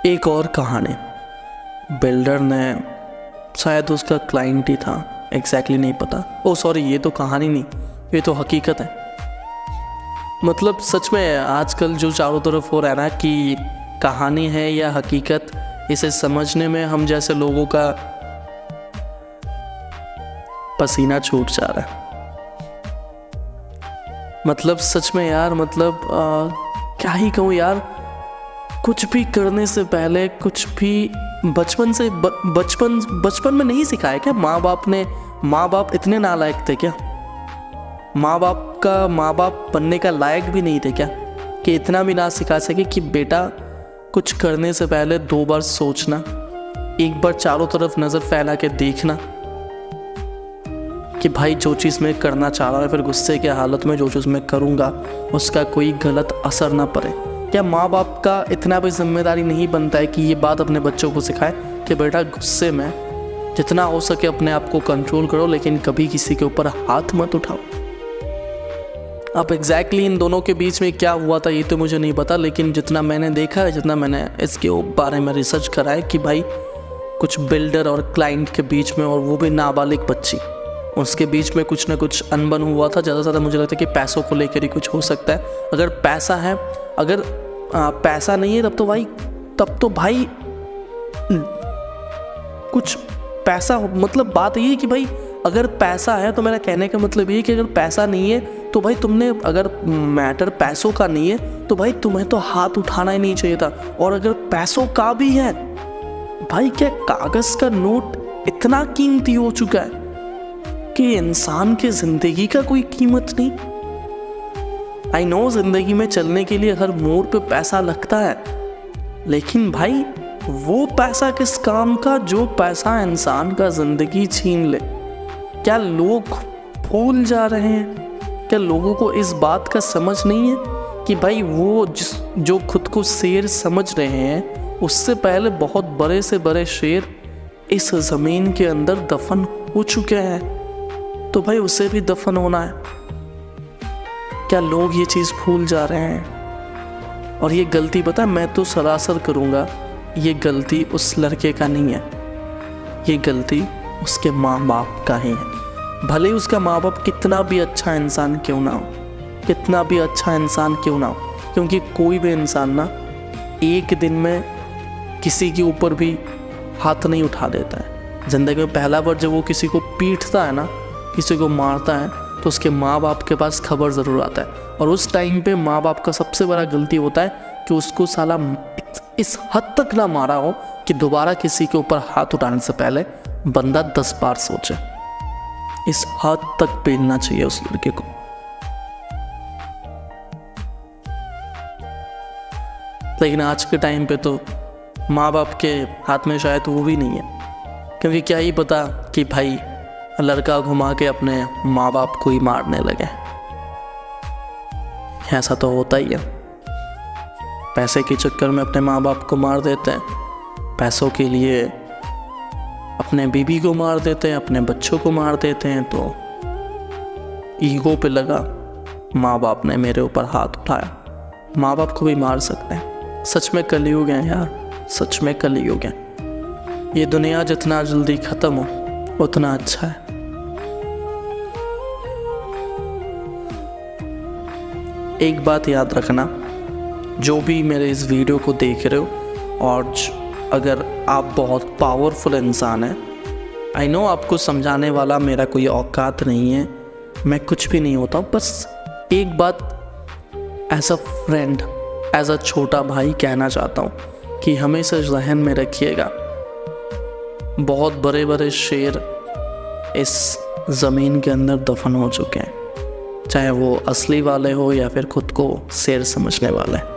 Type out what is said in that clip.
एक और कहानी। बिल्डर ने, शायद उसका क्लाइंट ही था, एग्जैक्टली नहीं पता। ओ सॉरी, ये तो कहानी नहीं, ये तो हकीकत है। मतलब सच में आजकल जो चारों तरफ हो रहा है ना कि कहानी है या हकीकत, इसे समझने में हम जैसे लोगों का पसीना छूट जा रहा है। मतलब सच में यार, मतलब क्या ही कहूँ यार, कुछ भी करने से पहले कुछ भी बचपन में नहीं सिखाया क्या? माँ बाप इतने नालायक थे क्या? माँ बाप बनने का लायक भी नहीं थे क्या कि इतना भी ना सिखा सके कि बेटा कुछ करने से पहले 2 बार सोचना, एक बार चारों तरफ नज़र फैला के देखना कि भाई जो चीज़ मैं करना चाह रहा हूँ, फिर गुस्से के हालत में जो चीज़ मैं करूँगा उसका कोई गलत असर ना पड़े। क्या माँ बाप का इतना भी जिम्मेदारी नहीं बनता है कि ये बात अपने बच्चों को सिखाए कि बेटा गुस्से में जितना हो सके अपने आप को कंट्रोल करो, लेकिन कभी किसी के ऊपर हाथ मत उठाओ। अब एग्जैक्टली इन दोनों के बीच में क्या हुआ था ये तो मुझे नहीं पता, लेकिन जितना मैंने देखा है, जितना मैंने इसके बारे में रिसर्च करा है कि भाई कुछ बिल्डर और क्लाइंट के बीच में, और वो भी नाबालिग बच्ची, उसके बीच में कुछ ना कुछ अनबन हुआ था। ज़्यादा से ज़्यादा मुझे लगता है कि पैसों को लेकर ही कुछ हो सकता है। अगर पैसा है, अगर पैसा नहीं है तब तो भाई कुछ पैसा, मतलब बात ये है कि भाई अगर पैसा है तो मेरा कहने का मतलब ये है कि अगर पैसा नहीं है तो भाई तुमने, अगर मैटर पैसों का नहीं है तो भाई तुम्हें तो हाथ उठाना ही नहीं चाहिए था। और अगर पैसों का भी है भाई, क्या कागज़ का नोट इतना कीमती हो चुका है कि इंसान की ज़िंदगी का कोई कीमत नहीं। आई नो ज़िंदगी में चलने के लिए हर मोड़ पे पैसा लगता है, लेकिन भाई वो पैसा किस काम का जो पैसा इंसान का ज़िंदगी छीन ले? क्या लोग भूल जा रहे हैं? क्या लोगों को इस बात का समझ नहीं है कि भाई वो जो खुद को शेर समझ रहे हैं, उससे पहले बहुत बड़े से बड़े शेर इस ज़मीन के अंदर दफन हो चुके हैं, तो भाई उसे भी दफन होना है। क्या लोग ये चीज़ भूल जा रहे हैं? और ये गलती, पता है, मैं तो सरासर करूँगा, ये गलती उस लड़के का नहीं है, ये गलती उसके माँ बाप का ही है। भले ही उसका माँ बाप कितना भी अच्छा इंसान क्यों ना हो, कितना भी अच्छा इंसान क्यों ना हो, क्योंकि कोई भी इंसान ना एक दिन में किसी के ऊपर भी हाथ नहीं उठा देता है। ज़िंदगी में पहला बार जब वो किसी को पीटता है ना, किसी को मारता है, तो उसके माँ बाप के पास खबर ज़रूर आता है। और उस टाइम पे माँ बाप का सबसे बड़ा गलती होता है कि उसको साला इस हद तक ना मारा हो कि दोबारा किसी के ऊपर हाथ उठाने से पहले बंदा 10 बार सोचे। इस हद तक पेलना चाहिए उस लड़के को। लेकिन आज के टाइम पे तो माँ बाप के हाथ में शायद वो भी नहीं है, क्योंकि क्या ही पता कि भाई लड़का घुमा के अपने माँ बाप को ही मारने लगे। ऐसा तो होता ही है, पैसे के चक्कर में अपने माँ बाप को मार देते हैं, पैसों के लिए अपने बीबी को मार देते हैं, अपने बच्चों को मार देते हैं। तो ईगो पे लगा माँ बाप ने मेरे ऊपर हाथ उठाया। माँ बाप को भी मार सकते हैं। सच में कलयुग है यार, सच में कलयुग है। ये दुनिया जितना जल्दी ख़त्म हो उतना अच्छा है। एक बात याद रखना, जो भी मेरे इस वीडियो को देख रहे हो, और अगर आप बहुत पावरफुल इंसान हैं, आई नो आपको समझाने वाला मेरा कोई औकात नहीं है, मैं कुछ भी नहीं होता। बस एक बात as a friend, as a छोटा भाई कहना चाहता हूँ कि हमेशा जहन में रखिएगा, बहुत बड़े बड़े शेर इस ज़मीन के अंदर दफन हो चुके हैं, चाहे वो असली वाले हो या फिर खुद को शेर समझने वाले।